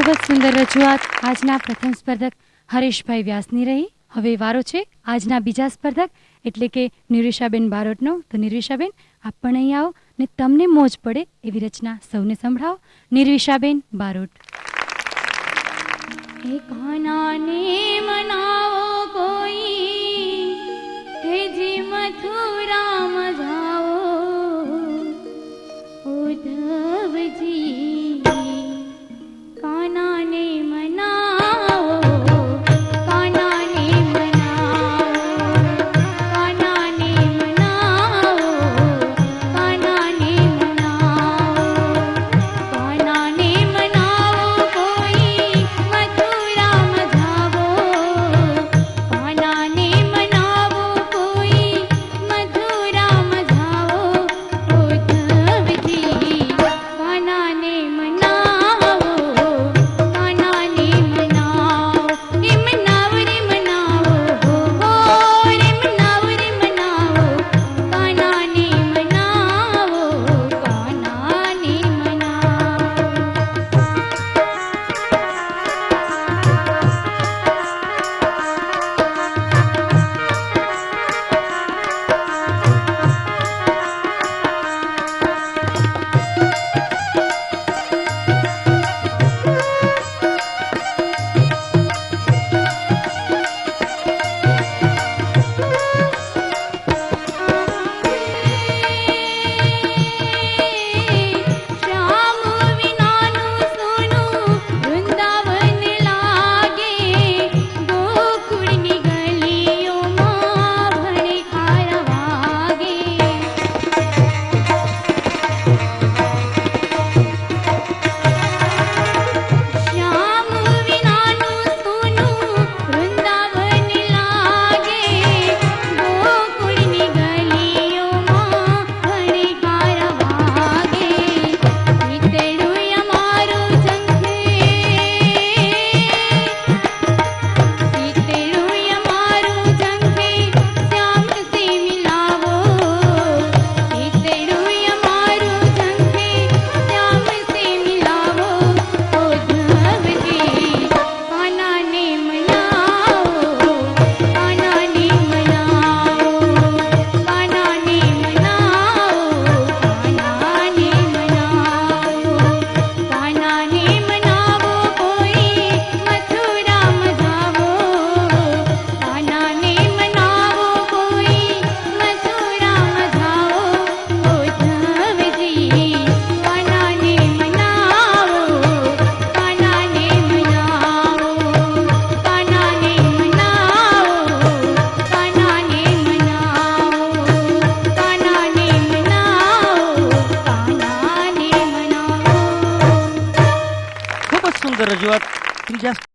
ખૂબ જ સુંદર રજૂઆત આજના પ્રથમ સ્પર્ધક હરેશભાઈ વ્યાસની રહી. હવે વારો છે આજના બીજા સ્પર્ધક એટલે કે નિરીશાબેન બારોટનો. તો નિરીશાબેન, આપ પણ અહીં આવો ને તમને મોજ પડે એવી રચના સૌને સંભળાવો. નિરીશાબેન બારોટ. એક આનાને મનાવો કોઈ કે જે મથુરામાં જાઓ ઉદ્ધવજી કાનાને મનાવો કાનાને મનાવો કાનાને મનાવો કાનાને મનાવો કાનાને મનાવો કોઈ મથુરામાં જાવો કાનાને મનાવો કોઈ મથુરામાં જાવો ઉદ્ધવજી કાનાને મનાવો કાનાને મનાવો રે મનાવો રે મનાવો હો રે મનાવો રે મનાવો કાનાને મનાવો કાનાને શ્યામ વિનાનું સોનું વૃંદાવન લાગે ગોકુળની ગલીઓમાં ભણકાર વાગે શ્યામ વિનાનું સોનું વૃંદાવન લાગે ગોકુળની ગલીઓમાં ભણકાર વાગે પિતળું અમારું ઝંખે પિતળું અમારું ઝંખે શ્યામથી મિલાવો પિતળું અમારું ઝંખે શ્યામથી મિલાવો ઉદ્ધવજી કાનાને મનાવો કાનાને મનાવો કાનાને મનાવો કાનાને મનાવો કાનાને મનાવો કોઈ મથુરામાં જાવો કાનાને મનાવો કોઈ મથુરામાં જાવો ઉદ્ધવજી કાનાને મનાવો કાનાને મનાવો કાનાને મનાવો કાનાને મનાવો કાનાને મનાવો કાનાને મનાવો. ખૂબ જ સુંદર રજૂઆત. ત્રીજા